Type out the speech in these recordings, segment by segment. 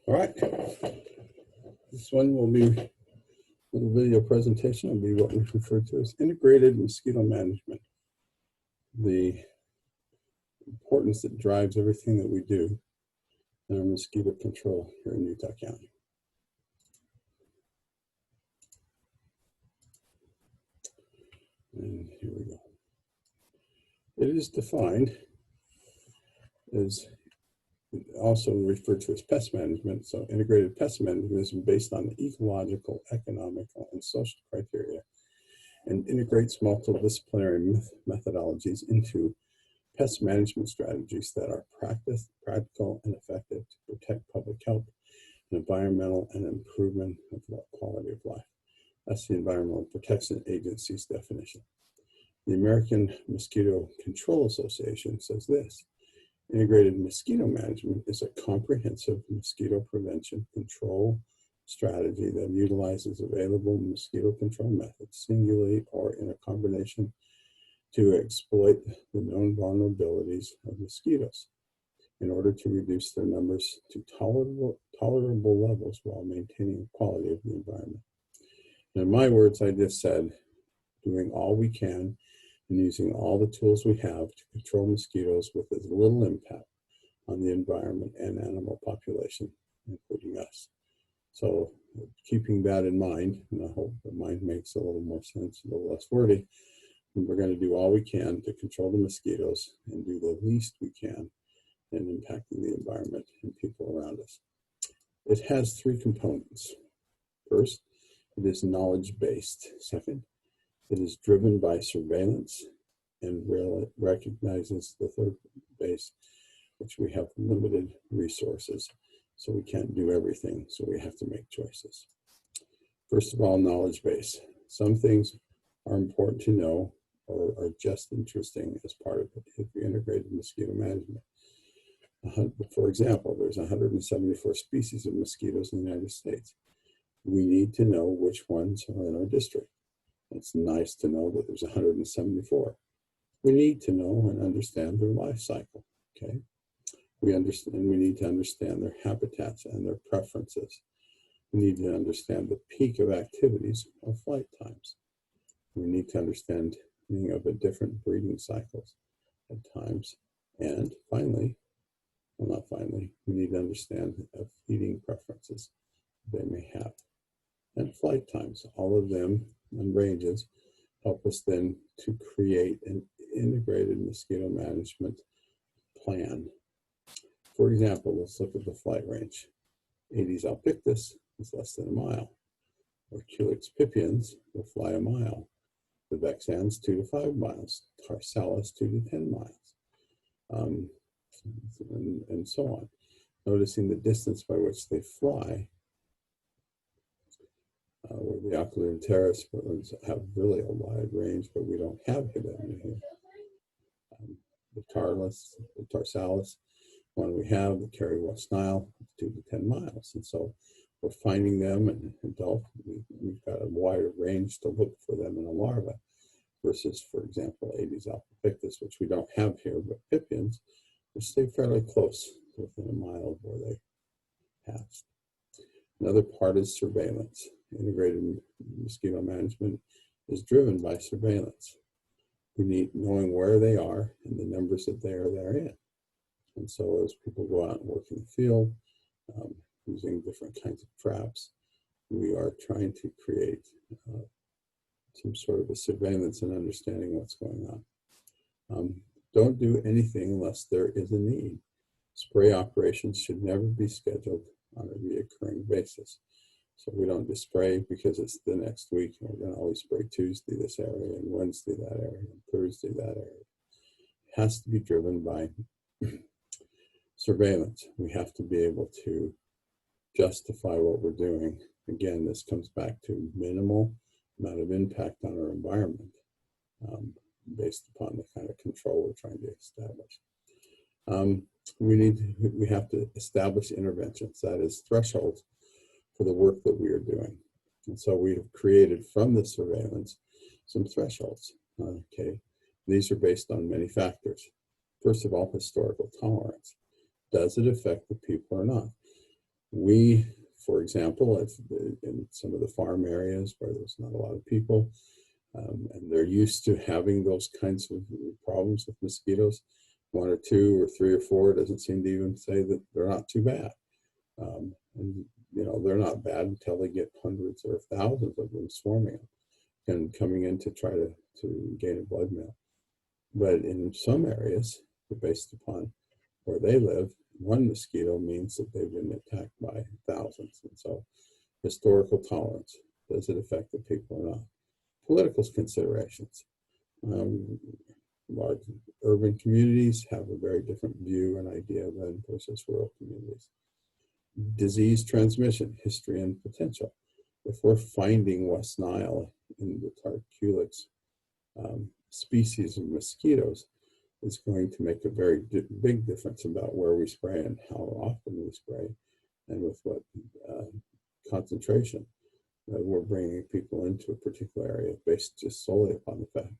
All right, this one will be a little video presentation. Will be what we refer to as integrated mosquito management. The importance that drives everything that we do in our mosquito control here in Utah County. And here we go. It is defined as also referred to as pest management. So integrated pest management is based on ecological, economical, and social criteria and integrates multidisciplinary methodologies into pest management strategies that are practical, and effective to protect public health, and environmental, and improvement of quality of life. That's the Environmental Protection Agency's definition. The American Mosquito Control Association says this: integrated mosquito management is a comprehensive mosquito prevention control strategy that utilizes available mosquito control methods singularly or in a combination to exploit the known vulnerabilities of mosquitoes in order to reduce their numbers to tolerable levels while maintaining the quality of the environment. And in my words, I just said, doing all we can and using all the tools we have to control mosquitoes with as little impact on the environment and animal population, including us. So keeping that in mind, and I hope the mind makes a little more sense, a little less wordy, we're going to do all we can to control the mosquitoes and do the least we can in impacting the environment and people around us. It has three components. First, it is knowledge-based. Second, it is driven by surveillance and recognizes the third base, which we have limited resources, so we can't do everything, so we have to make choices. First of all, knowledge base. Some things are important to know or are just interesting as part of the integrated mosquito management. For example, there's 174 species of mosquitoes in the United States. We need to know which ones are in our district. It's nice to know that there's 174. We need to know and understand their life cycle, okay? We need to understand their habitats and their preferences. We need to understand the peak of activities or flight times. We need to understand of the different breeding cycles at times. And finally, we need to understand feeding preferences they may have. And flight times, all of them and ranges help us then to create an integrated mosquito management plan. For example, let's look at the flight range. Aedes albictus is less than a mile. Orculix pipiens will fly a mile. The Vexans 2 to 5 miles. Tarsalis 2 to 10 miles. And so on. Noticing the distance by which they fly, where the ocular terrace have really a wide range, but we don't have them here. The Tarsalis one we have, the Kerry West Nile, 2 to 10 miles. And so we're finding them in adult. We've got a wider range to look for them in a larva versus, for example, Aedes albictus, which we don't have here, but pipiens, which stay fairly close, within a mile of where they passed. Another part is surveillance. Integrated mosquito management is driven by surveillance. We need knowing where they are and the numbers that they are there in. And so as people go out and work in the field, using different kinds of traps, we are trying to create some sort of a surveillance and understanding what's going on. Don't do anything unless there is a need. Spray operations should never be scheduled on a reoccurring basis. So we don't just spray because it's the next week. We're going to always spray Tuesday this area and Wednesday that area and Thursday that area. It has to be driven by surveillance. We have to be able to justify what we're doing. Again, this comes back to minimal amount of impact on our environment based upon the kind of control we're trying to establish. We have to establish interventions, that is thresholds for the work that we are doing. And so we have created from the surveillance some thresholds. Okay, these are based on many factors. First of all, historical tolerance. Does it affect the people or not? We, for example, in some of the farm areas where there's not a lot of people, and they're used to having those kinds of problems with mosquitoes, one or two or three or four doesn't seem to even say that they're not too bad. And they're not bad until they get hundreds or thousands of them swarming and coming in to try to gain a blood meal. But in some areas, based upon where they live, one mosquito means that they've been attacked by thousands. And so historical tolerance, does it affect the people or not? Political considerations. Large urban communities have a very different view and idea than versus rural communities. Disease transmission, history and potential. If we're finding West Nile in the Tarculix species of mosquitoes, it's going to make a very big difference about where we spray and how often we spray and with what concentration that we're bringing people into a particular area based just solely upon the fact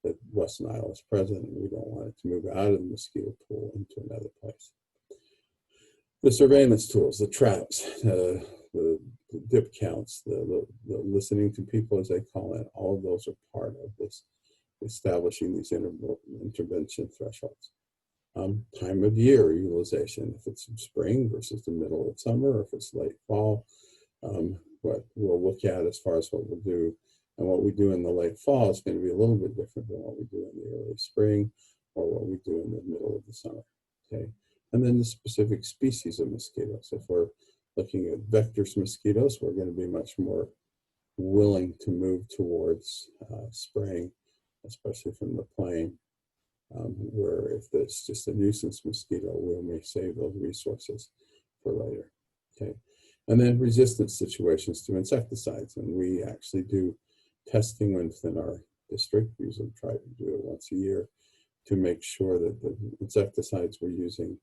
that West Nile is present and we don't want it to move out of the mosquito pool into another place. The surveillance tools, the traps, the dip counts, the listening to people as they call it, all of those are part of this establishing these intervention thresholds. Time of year utilization, if it's spring versus the middle of summer, or if it's late fall, what we'll look at as far as what we'll do. And what we do in the late fall is going to be a little bit different than what we do in the early spring or what we do in the middle of the summer, okay? And then the specific species of mosquitoes. If we're looking at vectors mosquitoes, we're going to be much more willing to move towards spraying, especially from the plain, where if it's just a nuisance mosquito, we may save those resources for later, okay? And then resistance situations to insecticides. And we actually do testing within our district. We usually try to do it once a year to make sure that the insecticides we're using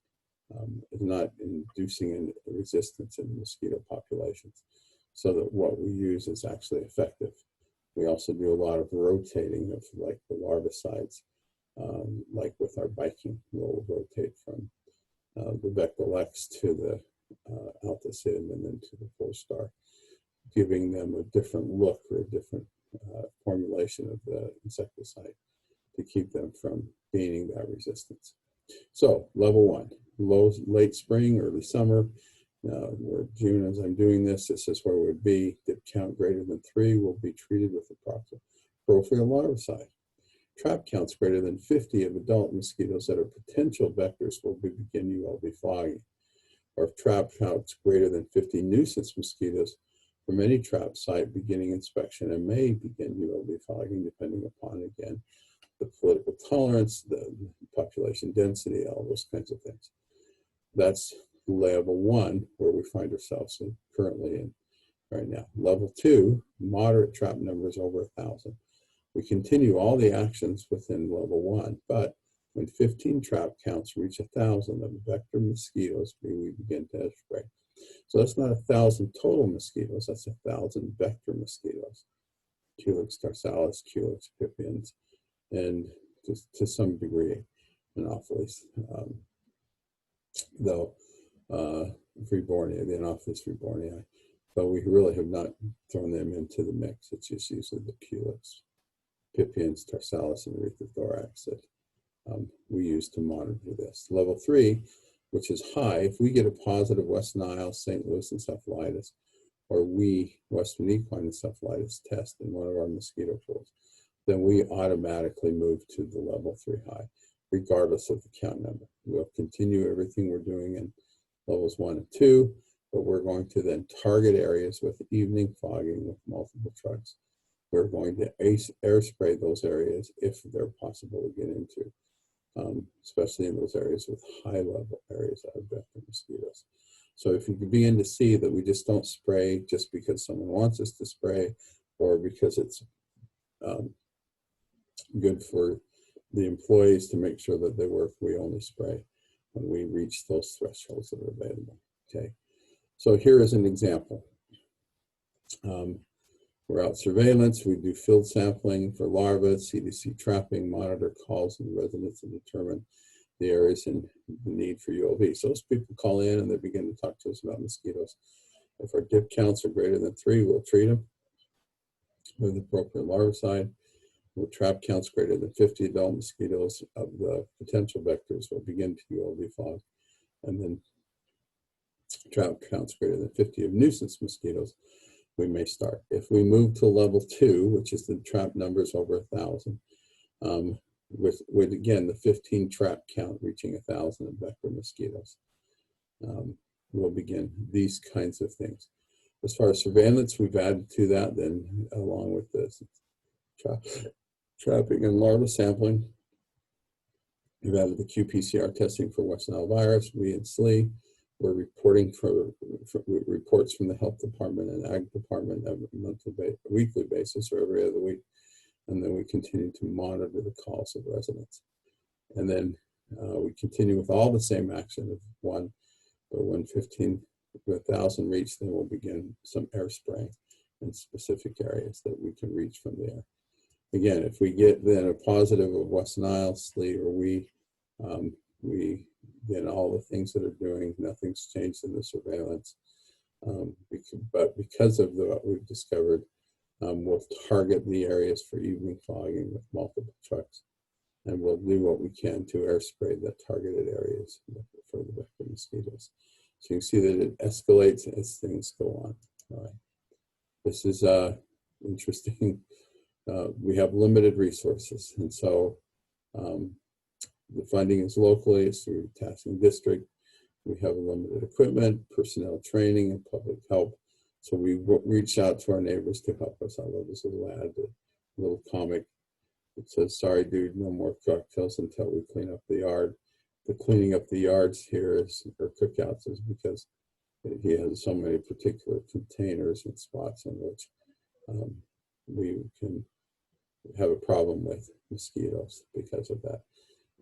is not inducing any resistance in mosquito populations, so that what we use is actually effective. We also do a lot of rotating of like the larvicides, like with our biking. We'll rotate from the Vectalex to the Alticid and then to the 4-star, giving them a different look or a different formulation of the insecticide to keep them from gaining that resistance. So level 1, late spring, early summer. Where June, as I'm doing this, this is where we'd be. Dip count greater than 3 will be treated with the prophyl larvicide. Trap counts greater than 50 of adult mosquitoes that are potential vectors will begin ULV fogging. Or if trap counts greater than 50 nuisance mosquitoes from any trap site, beginning inspection and may begin ULV fogging, depending upon, again, the political tolerance, the population density, all those kinds of things. That's level 1, where we find ourselves currently in right now. Level 2, moderate trap numbers over 1,000. We continue all the actions within level 1, but when 15 trap counts reach 1,000 of vector mosquitoes, we begin to spray. So that's not 1,000 total mosquitoes, that's 1,000 vector mosquitoes. Culex tarsalis, Culex pipiens, and to some degree, Anopheles, though Freebornii, the Anopheles freebornii, though we really have not thrown them into the mix. It's just usually the Culex pipiens, tarsalis, and erythothorax that we use to monitor this. Level 3, which is high, if we get a positive West Nile, St. Louis encephalitis, or Western equine encephalitis test in one of our mosquito pools, then we automatically move to the level 3 high, regardless of the count number. We'll continue everything we're doing in levels 1 and 2, but we're going to then target areas with evening fogging with multiple trucks. We're going to air spray those areas if they're possible to get into, especially in those areas with high level areas of vector mosquitoes. So if you can begin to see that we just don't spray just because someone wants us to spray or because it's good for the employees to make sure that they work, we only spray when we reach those thresholds that are available, okay? So here is an example. We're out surveillance, we do field sampling for larvae, CDC trapping, monitor calls and residents, and determine the areas in the need for ULV. So those people call in and they begin to talk to us about mosquitoes. If our dip counts are greater than 3, we'll treat them with appropriate larvicide. With trap counts greater than 50 adult mosquitoes of the potential vectors, will begin to ULV fog. And then trap counts greater than 50 of nuisance mosquitoes, we may start. If we move to level 2, which is the trap numbers over 1,000, with again the 15 trap count reaching 1,000 of vector mosquitoes, we'll begin these kinds of things. As far as surveillance, we've added to that then, along with this trapping and larva sampling, we've added the qPCR testing for West Nile virus. We and SLE, we're reporting for reports from the health department and ag department on a weekly basis or every other week. And then we continue to monitor the calls of residents. And then we continue with all the same action of one, but when 1,000 reach, then we'll begin some air spraying in specific areas that we can reach from the air. Again, if we get then a positive of West Nile, SLE, or we then all the things that are doing, nothing's changed in the surveillance. But because of what we've discovered, we'll target the areas for evening fogging with multiple trucks, and we'll do what we can to air spray the targeted areas for the vector mosquitoes. So you can see that it escalates as things go on. All right. This is interesting. We have limited resources, and so the funding is locally, it's through the tasking district. We have limited equipment, personnel training, and public help. So we reach out to our neighbors to help us. I love this little ad, a little comic. It says, "Sorry, dude, no more cocktails until we clean up the yard." The cleaning up the yards here or cookouts is because he has so many particular containers and spots in which we can have a problem with mosquitoes because of that.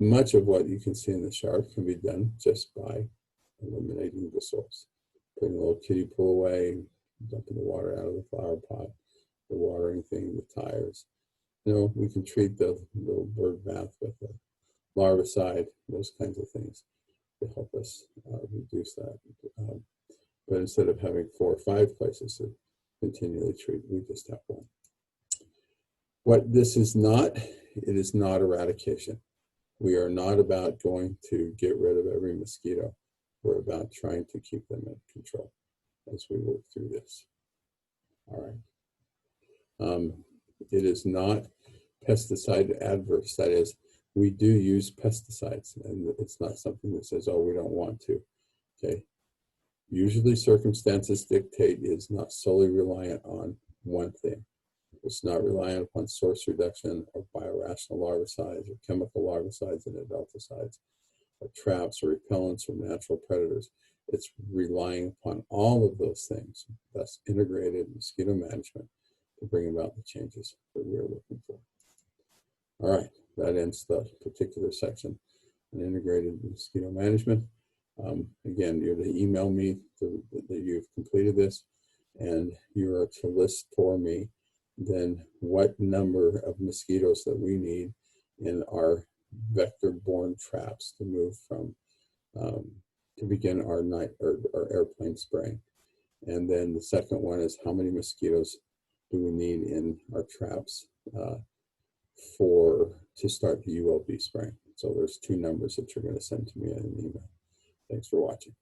Much of what you can see in the shower can be done just by eliminating the source. Putting a little kiddie pool away, dumping the water out of the flower pot, the watering thing, the tires. You know, we can treat the little bird bath with a larvicide, those kinds of things to help us reduce that. But instead of having 4 or 5 places to continually treat, we just have one. What this is not, it is not eradication. We are not about going to get rid of every mosquito. We're about trying to keep them in control as we work through this. All right. It is not pesticide adverse. That is, we do use pesticides, and it's not something that says, oh, we don't want to. Okay. Usually circumstances dictate is not solely reliant on one thing. It's not reliant upon source reduction or biorational larvicides or chemical larvicides and adulticides or traps or repellents or natural predators. It's relying upon all of those things, thus integrated mosquito management, to bring about the changes that we are looking for. All right, that ends the particular section on integrated mosquito management. Again, you're to email me that you've completed this, and you are to list for me then what number of mosquitoes that we need in our vector-borne traps to move from, to begin our airplane spraying. And then the second one is how many mosquitoes do we need in our traps to start the ULV spraying. So there's 2 numbers that you're going to send to me in an email. Thanks for watching.